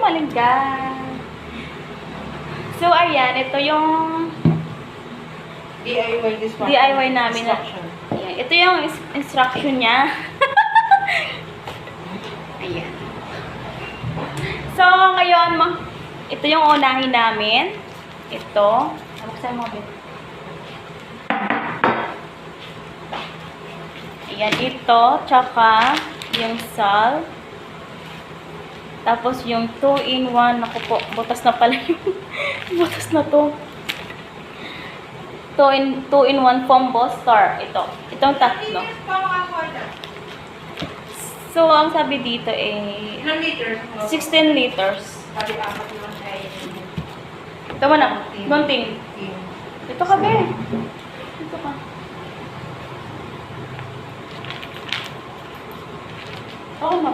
sinungaling ka. So, ayan. Ito yung DIY namin. Ayan. Ito yung instruction niya. Ayan. So, ngayon, ito yung unahin namin. Ito. Buksan mo, babe. Ayan, ito. Tsaka, yung salt. Tapos, yung 2-in-1. Naku po, butas na pala yung butas na to. 2-in-1 combo star. Ito. Itong tatlo. So, ang sabi dito eh... 16 liters. Ito mo na. Gunting. Ito ka, be. Ito ka. Oo, ma.